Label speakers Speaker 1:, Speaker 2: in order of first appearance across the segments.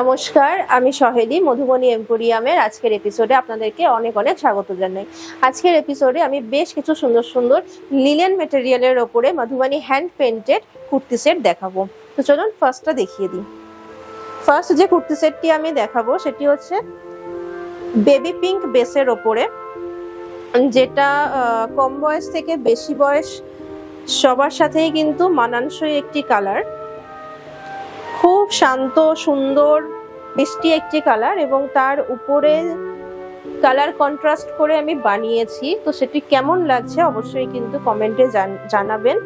Speaker 1: নমস্কার, আমি সহেলি মধুবনী এম্পোরিয়ামের আজকের এপিসোডে আপনাদেরকে অনেক অনেক স্বাগত জানাই। আজকের এপিসোডে আমি বেশ কিছু সুন্দর সুন্দর লিনেন মেটেরিয়ালের ওপরে Madhubani hand painted kurti set দেখাবো। তো চলুন ফার্স্টটা দেখিয়ে দিই। ফার্স্ট যে কুর্তি সেটটি আমি দেখাবো সেটি হচ্ছে বেবি পিঙ্ক বেসের ওপরে, যেটা কম বয়স থেকে বেশি বয়স সবার সাথেই কিন্তু মানানসই একটি কালার। খুব শান্ত সুন্দর মিষ্টি একটি কালার এবং তার উপরে কালার কন্ট্রাস্ট করে আমি বানিয়েছি। তো সেটি কেমন লাগছে অবশ্যই কিন্তু কমেন্টে জানাবেন।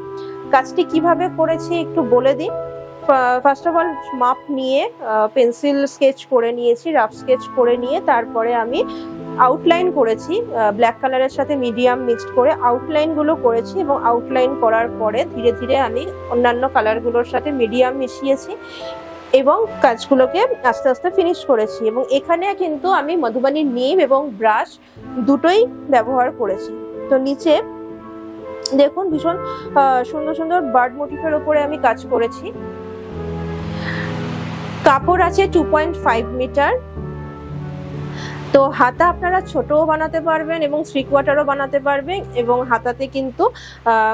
Speaker 1: কাজটি কিভাবে করেছি একটু বলে দিই। ফার্স্ট অফ অল মাপ নিয়ে পেন্সিল স্কেচ করে নিয়েছি, রাফ স্কেচ করে নিয়ে তারপরে আমি আউটলাইন করেছি। ব্ল্যাক কালারের সাথে মিডিয়াম মিক্সড করে আউটলাইনগুলো করেছি এবং আউটলাইন করার পরে ধীরে ধীরে আমি অন্যান্য কালারগুলোর সাথে মিডিয়াম মিশিয়েছি এবং কাজগুলোকে আস্তে আস্তে ফিনিশ করেছি। এবং এখানে কিন্তু আমি মধুবনী নিব এবং ব্রাশ দুটোই ব্যবহার করেছি। তো নিচে দেখুন ভীষণ সুন্দর সুন্দর বার্ড মোটিফের ওপরে আমি কাজ করেছি। কাপড় আছে 2.5 মিটার। তো হাতা আপনারা ছোটও বানাতে পারবেন এবং 3/4ও বানাতে পারবেন এবং হাতাতে কিন্তু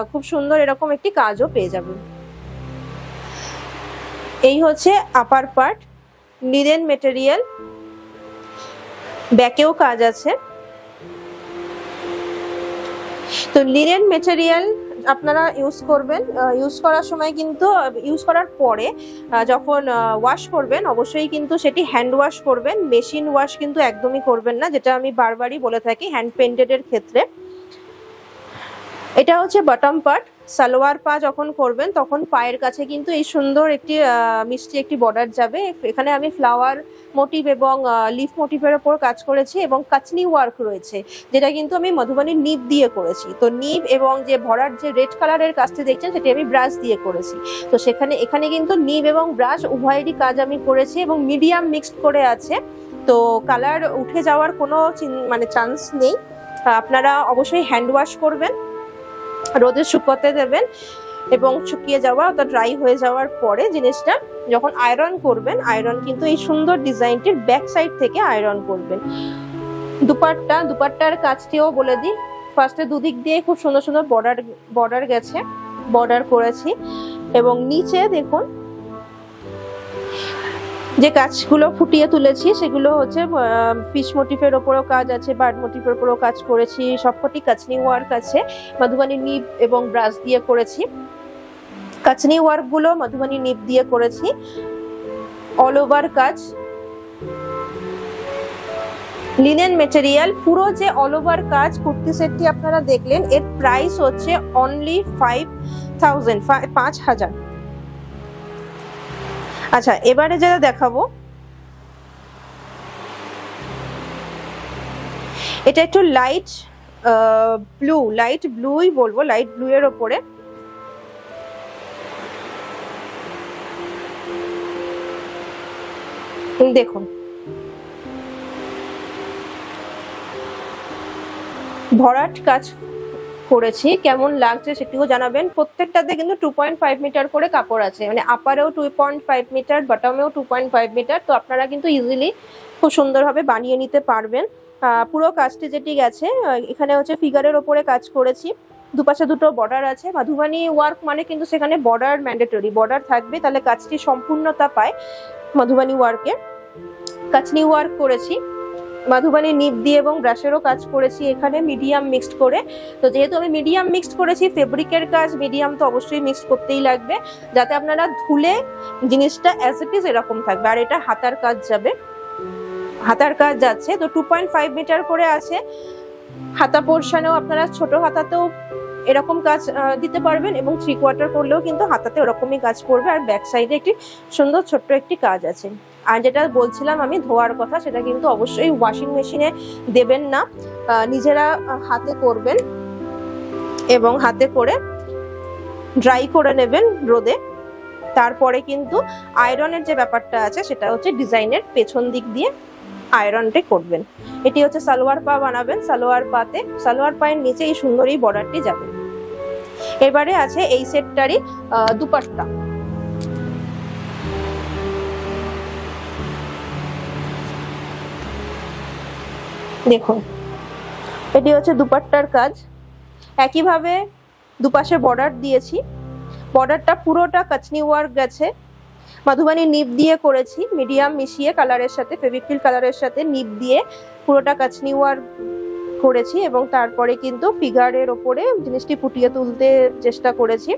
Speaker 1: খুব সুন্দর এরকম একটি কাজও পেয়ে যাবেন। এই হচ্ছে আপার পার্ট, লিনেন মেটেরিয়াল, ব্যাকেও কাজ আছে। তো লিনেন মেটেরিয়াল আপনারা ইউজ করবেন, ইউজ করার সময় কিন্তু ইউজ করার পরে যখন ওয়াশ করবেন অবশ্যই কিন্তু সেটি হ্যান্ড ওয়াশ করবেন, মেশিন ওয়াশ কিন্তু একদমই করবেন না, যেটা আমি বারবারই বলে থাকি হ্যান্ড পেন্টেডের ক্ষেত্রে। এটা হচ্ছে বটম পার্ট। সালোয়ার পা যখন করবেন তখন পায়ের কাছে কিন্তু এই সুন্দর একটি মিষ্টি একটি বর্ডার যাবে। এখানে আমি ফ্লাওয়ার মোটিভ এবং লিফ মোটিভের ওপর কাজ করেছি এবং কাচনি ওয়ার্ক রয়েছে, যেটা কিন্তু আমি মধুবনী নিব দিয়ে করেছি। তো নিব এবং যে ভরার যে রেড কালারের কাজটি দেখছেন সেটি আমি ব্রাশ দিয়ে করেছি। তো এখানে কিন্তু নিব এবং ব্রাশ উভয়েরই কাজ আমি করেছি এবং মিডিয়াম মিক্সড করে আছে। তো কালার উঠে যাওয়ার কোনো চান্স নেই। আপনারা অবশ্যই হ্যান্ড ওয়াশ করবেন, রোদে শুকোতে দেবেন এবং শুকিয়ে যাওয়া অর্থাৎ ড্রাই হয়ে যাওয়ার পরে জিনিসটা যখন আয়রন করবেন, আয়রন কিন্তু এই সুন্দর ডিজাইনটির ব্যাক সাইড থেকে আয়রন করবেন। দুপাট্টার কাজটিও বলে দিই। ফার্স্টে দুদিক দিয়ে খুব সুন্দর সুন্দর বর্ডার গেছে, বর্ডার করেছি এবং নিচে দেখুন যে কাজগুলো ফুটিয়ে তুলেছি সেগুলো হচ্ছে ফিশ মোটিফের ওপরেও কাজ আছে, বার্ড মোটিফের ওপরেও কাজ করেছি। সবকটি কাচনি ওয়ার্ক আছে, মধুবনী নিব এবং ব্রাশ দিয়ে করেছি। কাচনি ওয়ার্কগুলো মধুবনী নিব দিয়ে করেছি। অল ওভার কাজ লিনেন মেটেরিয়াল, পুরো যে অল ওভার কাজ কুর্তি সেটটি আপনারা দেখলেন এর প্রাইস হচ্ছে অনলি 5,000। আচ্ছা, এবারে যেটা দেখাবো এটা একটু লাইট ব্লুই বলবো, লাইট ব্লু এর ওপরে দেখুন ভরাট কাজ করেছি। কেমন লাগছে সেটিও জানাবেন। প্রত্যেকটাতে কিন্তু 2.5 মিটার করে কাপড় আছে, মানে আপারেও 2.5 মিটার, বটমেও 2.5 মিটার। তো আপনারা কিন্তু ইজিলি খুব সুন্দরভাবে বানিয়ে নিতে পারবেন। পুরো কাজটি যেটি গেছে এখানে হচ্ছে ফিগারের ওপরে কাজ করেছি, দুপাশে দুটো বর্ডার আছে। মধুবনী ওয়ার্ক মানে কিন্তু সেখানে বর্ডার ম্যান্ডেটরি, বর্ডার থাকবে, তাহলে কাজটি সম্পূর্ণতা পায়। মধুবনী ওয়ার্কে কাচনি ওয়ার্ক করেছি, মধুবনী নিব দিয়ে এবং ব্রাশেরও কাজ করেছি এখানে মিডিয়াম মিক্সড করে। তো যেহেতু আমি মিডিয়াম মিক্সড করেছি, ফেব্রিকের কাজ মিডিয়াম তো অবশ্যই মিক্সড করতেই লাগবে, যাতে আপনারা ধুলে জিনিসটা অ্যাজ ইট ইজ এরকম থাকবে। আর এটা হাতার কাজ যাবে, হাতার কাজ যাচ্ছে। তো 2.5 মিটার করে আছে। হাতা পোর্শনেও আপনারা ছোট হাতাতেও এরকম কাজ দিতে পারবেন এবং 3/4 করলেও কিন্তু হাতাতে ওরকমই কাজ পড়বে। আর ব্যাক সাইডে একটি সুন্দর ছোট্ট একটি কাজ আছে। আর যেটা বলছিলাম আমি ধোয়ার কথা, সেটা কিন্তু অবশ্যই ওয়াশিং মেশিনে দেবেন না, নিজেরা হাতে করবেন এবং হাতে করে ড্রাই করে নেবেন রোদে। তারপরে কিন্তু আয়রনের যে ব্যাপারটা আছে সেটা হচ্ছে ডিজাইনের পেছন দিক দিয়ে আয়রনটা করবেন। এটি হচ্ছে সালোয়ার পা বানাবেন, সালোয়ার পায়ের নিচে এই সুন্দর এই বর্ডারটি যাবে। এবারে আছে এই সেটটারই দুপাট্টা। দেখুন এটি হচ্ছে দুপাট্টার কাজ। একইভাবে দুপাশে বর্ডার দিয়েছি, বর্ডারটা পুরোটা কাচনি ওয়ার্ক গেছে, মধুবানি নিব দিয়ে করেছি, মিডিয়াম মিশিয়ে কালারের সাথে, ফেভিক্রিল কালারের সাথে নিব দিয়ে পুরোটা কাচনি ওয়ার্ক করেছি এবং তারপরে কিন্তু ফিগারের ওপরে জিনিসটি ফুটিয়ে তুলতে চেষ্টা করেছি।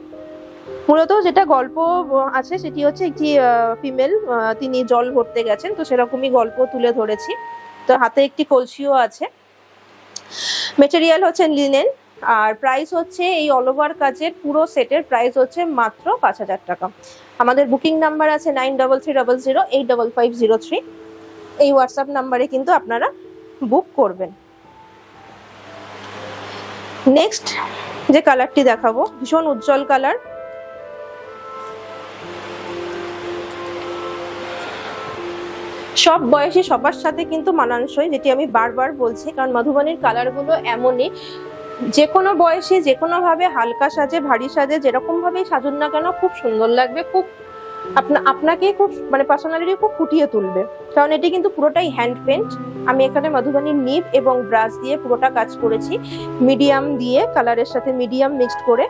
Speaker 1: মূলত যেটা গল্প আছে সেটি হচ্ছে একটি ফিমেল, তিনি জল ভরতে গেছেন, তো সেরকমই গল্প তুলে ধরেছি। তো হাতে একটি কলসিও আছে। মেটেরিয়াল হচ্ছে লিনেন, আর প্রাইস হচ্ছে এই অল ওভার কাজের পুরো সেটের প্রাইস হচ্ছে মাত্র 5000 টাকা। আমাদের বুকিং নাম্বার আছে 9330085503। এই হোয়াটসঅ্যাপ নাম্বারে কিন্তু আপনারা বুক করবেন। নেক্সট যে কালারটি দেখাবো ভীষণ উজ্জ্বল কালার, সব বয়সী সবার সাথে কিন্তু মানানসই, যেটি আমি বারবার বলছি, কারণ মধুবানির কালারগুলো এমনই যে কোনো বয়সে যে কোনো ভাবে হালকা সাজে ভারী সাজে যেরকম ভাবেই সাজুন না কেন খুব সুন্দর লাগবে, খুব আপনাকে খুব মানে পার্সোনালিটি খুব ফুটিয়ে তুলবে। কারণ এটি কিন্তু পুরোটাই হ্যান্ড পেন্ট। আমি এখানে মধুবানির নিব এবং ব্রাশ দিয়ে পুরোটা কাজ করেছি, মিডিয়াম দিয়ে কালারের সাথে মিডিয়াম মিক্সড করে।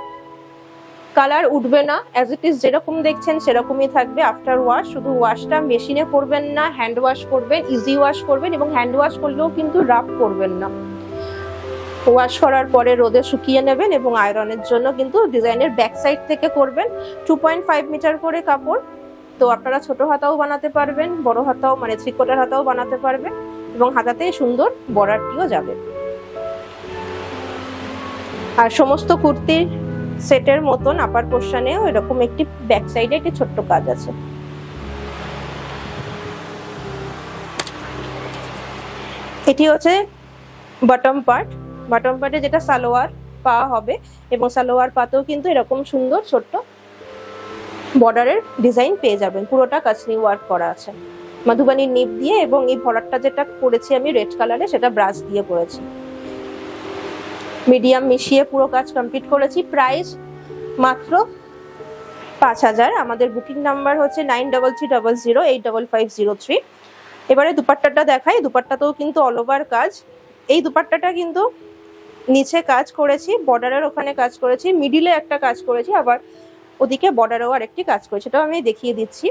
Speaker 1: কালার উঠবে না, অ্যাজ ইট ইজ যেরকম দেখছেন সেরকমই থাকবে আফটার ওয়াশ। শুধু ওয়াশটা মেশিনে করবেন না, হ্যান্ড ওয়াশ করবেন, ইজি ওয়াশ করবেন, এবং হ্যান্ড ওয়াশ করলেও কিন্তু রাফ করবেন না। ওয়াশ করার পরে রোদে শুকিয়ে নেবেন এবং আয়রনের জন্য কিন্তু ডিজাইনের ব্যাক সাইড থেকে করবেন। 2.5 মিটার করে কাপড়, তো আপনারা ছোট হাতাও বানাতে পারবেন, বড় হাতাও মানে 3/4 হাতাও বানাতে পারবেন, এবং হাতাতে সুন্দর বর্ডারটিও যাবে। আর সমস্ত কুর্তির সেটের মতন আপার পোর্শনেও এরকম একটি ব্যাক সাইডে একটি ছোট্ট কাজ আছে। এটি হচ্ছে বটম পার্ট। বটম পার্টে যেটা সালোয়ার পা হবে, এবং সালোয়ার পাতেও কিন্তু এরকম সুন্দর ছোট্ট বর্ডারের ডিজাইন পেয়ে যাবেন। পুরোটা কাচনি ওয়ার্ক করা আছে মধুবানির নিব দিয়ে, এবং এই ভরাটটা যেটা করেছি আমি রেড কালারে সেটা ব্রাশ দিয়ে করেছি। মিডিয়াম মিশিয়ে পুরো কাজ কমপ্লিট করেছি। প্রাইস মাত্র 5000। আমাদের বুকিং নাম্বার হচ্ছে 9330085503। এবারে দুপাট্টাটা দেখাই। দুপাট্টাতেও কিন্তু অল ওভার কাজ। এই দুপাট্টাটা কিন্তু নিচে কাজ করেছি, বর্ডারের ওখানে কাজ করেছি, মিডিলে একটা কাজ করেছি, আবার ওদিকে বর্ডারেও আরেকটি কাজ করেছি, সেটাও আমি দেখিয়ে দিচ্ছি।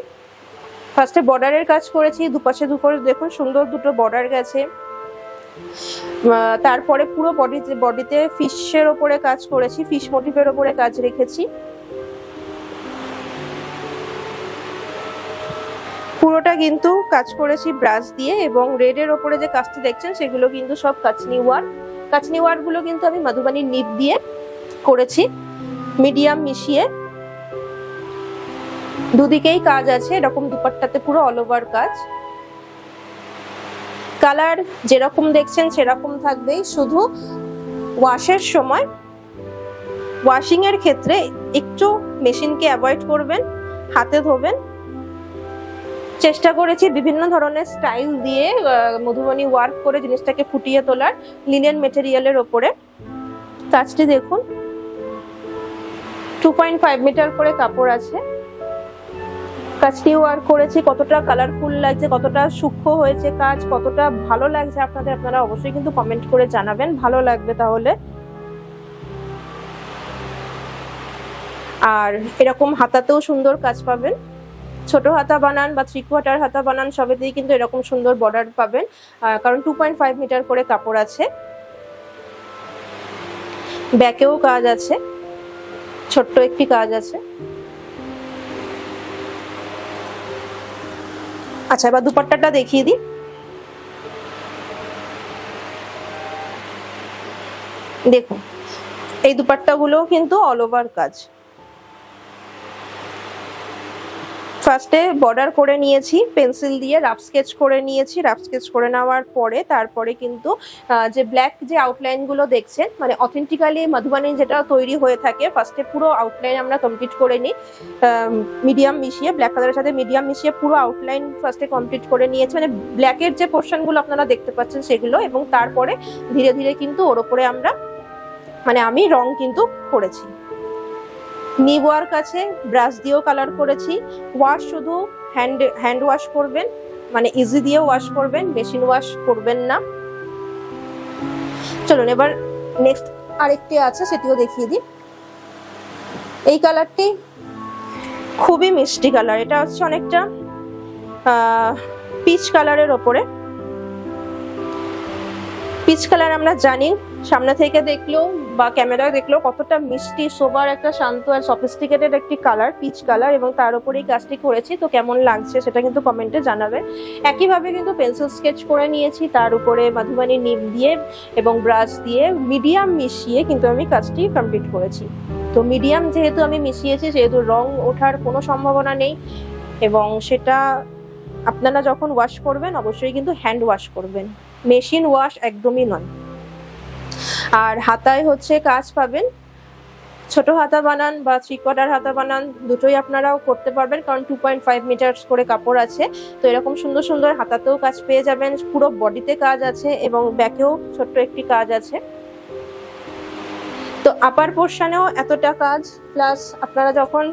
Speaker 1: ফার্স্টে বর্ডারের কাজ করেছি, দুপাশে দুপাশে দেখুন সুন্দর দুটো বর্ডার গেছে। তারপরে পুরো বডিতে ফিশের ওপরে কাজ করেছি, ফিশ মোটিভের ওপরে কাজ রেখেছি। পুরোটা কিন্তু কাজ করেছি ব্রাশ দিয়ে, এবং রেডের ওপরে যে কাজটি দেখছেন সেগুলো কিন্তু সব কাচনি ওয়ার্ক। কাচনি ওয়ার্ক গুলো কিন্তু আমি মধুবানির নিব দিয়ে করেছি, মিডিয়াম মিশিয়ে। দুদিকেই কাজ আছে, এরকম দুপাট্টাতে পুরো অল ওভার কাজ। কালার যেরকম দেখছেন সেরকম থাকবেই, শুধু ওয়াশের সময় ওয়াশিং এর ক্ষেত্রে একটু মেশিনকে অ্যাভয়েড করবেন, হাতে ধোবেন। চেষ্টা করেছি বিভিন্ন ধরনের স্টাইল দিয়ে মধুবনী ওয়ার্ক করে জিনিসটাকে ফুটিয়ে তোলার, লিনেন মেটেরিয়ালের ওপরে। কাজটি দেখুন, 2.5 মিটার করে কাপড় আছে। কাজটি ওয়ার্ক করেছি, কতটা কালারফুল লাগছে, কতটা সূক্ষ্ম হয়েছে কাজ, কতটা ভালো লাগছে আপনারা অবশ্যই কিন্তু কমেন্ট করে জানাবেন, ভালো লাগবে তাহলে। আর এরকম হাতাতেও সুন্দর কাজ পাবেন, ছোট হাতা বানান বা 3/4 হাতা বানান সবেতেই কিন্তু এরকম সুন্দর বর্ডার পাবেন, কারণ 2.5 মিটার করে কাপড় আছে। ব্যাকেও কাজ আছে, ছোট্ট একটি কাজ আছে। আচ্ছা, এবার দুপাট্টাটা দেখিয়ে দিই। দেখুন, এই দুপাট্টাগুলোও কিন্তু অল ওভার কাজ। ফার্স্টে বর্ডার করে নিয়েছি পেন্সিল দিয়ে, রাফ স্কেচ করে নিয়েছি। রাফ স্কেচ করে নেওয়ার পরে তারপরে কিন্তু যে ব্ল্যাক যে আউটলাইন গুলো দেখছেন, মানে অথেন্টিক্যালি মধুবানি যেটা তৈরি হয়ে থাকে, ফার্স্টে পুরো আউটলাইন আমরা কমপ্লিট করে নিই। মিডিয়াম মিশিয়ে, ব্ল্যাক কালারের সাথে মিডিয়াম মিশিয়ে পুরো আউটলাইন ফার্স্টে কমপ্লিট করে নিয়েছি, মানে ব্ল্যাকের যে পোর্শনগুলো আপনারা দেখতে পাচ্ছেন সেগুলো, এবং তারপরে ধীরে ধীরে কিন্তু ওর ওপরে আমরা আমি রং কিন্তু করেছি। নিব ওয়ার্ক আছে, ব্রাশ দিয়েও কালার করেছি। ওয়াশ শুধু হ্যান্ড ওয়াশ করবেন, মানে ইজি দিয়ে ওয়াশ করবেন, মেশিন ওয়াশ করবেন না। চলুন এবার নেক্সট আরেকটি আছে সেটিও দেখিয়ে দিই। এই কালারটি খুবই মিষ্টি কালার, এটা হচ্ছে অনেকটা পিচ কালারের ওপরে। পিচ কালার আমরা জানি সামনে থেকে দেখলেও বা ক্যামেরায় দেখলেও কতটা মিষ্টি সোবার একটা শান্ত আর সফিস্টিকেটেড একটি কালার, পিচ কালার, এবং তার উপরেই কাজটি করেছি। তো কেমন লাগছে সেটা কিন্তু কমেন্টে জানাবে। একইভাবে কিন্তু পেন্সিল স্কেচ করে নিয়েছি, তার উপরে মধুবনী নিব দিয়ে এবং ব্রাশ দিয়ে মিডিয়াম মিশিয়ে কিন্তু আমি কাজটি কমপ্লিট করেছি। তো মিডিয়াম যেহেতু আমি মিশিয়েছি সেহেতু রং ওঠার কোনো সম্ভাবনা নেই, এবং সেটা আপনারা যখন ওয়াশ করবেন অবশ্যই কিন্তু হ্যান্ড ওয়াশ করবেন, মেশিন ওয়াশ একদমই নয়। আর হাতায় হচ্ছে কাজ পাবেন, ছোট হাতা বানান বা 3/4 হাতা বানান দুটোই আপনারাও করতে পারবেন, কারণ 2.5 মিটার করে কাপড় আছে। তো এরকম সুন্দর সুন্দর হাতাতেও কাজ পেয়ে যাবেন, পুরো বডিতে কাজ আছে এবং ব্যাকেও ছোট্ট একটি কাজ আছে। তো আপার পোর্শনেও এতটা কাজ, প্লাস আপনারা যখন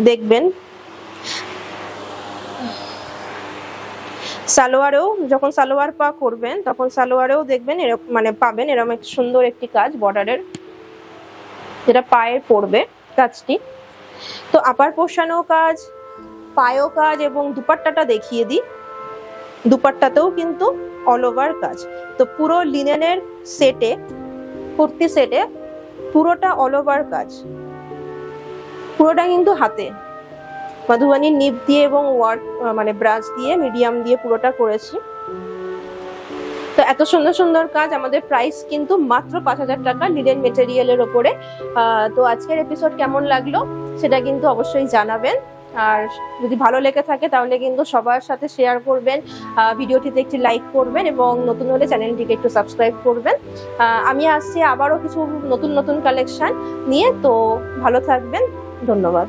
Speaker 1: দেখবেন সালোয়ারেও, যখন সালোয়ার পা করবেন তখন সালোয়ারেও দেখবেন এরকম মানে পাবেন এরকম একটা সুন্দর একটি কাজ বর্ডারের, যেটা পায়ে পড়বে কাজটি। তো আপার পোর্শনেও কাজ, পায়েও কাজ, এবং দুপাট্টাটা দেখিয়ে দিই। দুপাট্টাতেও কিন্তু অল ওভার কাজ। তো পুরো লিনেনের সেটে, কুর্তি সেটে পুরোটা অল ওভার কাজ, পুরোটা কিন্তু হাতে মধুবনী নিব দিয়ে এবং ওয়ার্ক মানে ব্রাশ দিয়ে মিডিয়াম দিয়ে পুরোটা করেছি। তো এত সুন্দর সুন্দর কাজ, আমাদের প্রাইস কিন্তু মাত্র 5000 টাকা লিনেন মেটেরিয়ালের ওপরে। তো আজকের এপিসোড কেমন লাগলো সেটা কিন্তু অবশ্যই জানাবেন, আর যদি ভালো লেগে থাকে তাহলে কিন্তু সবার সাথে শেয়ার করবেন, ভিডিওটিতে একটি লাইক করবেন, এবং নতুন হলে চ্যানেলটিকে একটু সাবস্ক্রাইব করবেন। আমি আসছি আবারও কিছু নতুন নতুন কালেকশন নিয়ে, তো ভালো থাকবেন, ধন্যবাদ।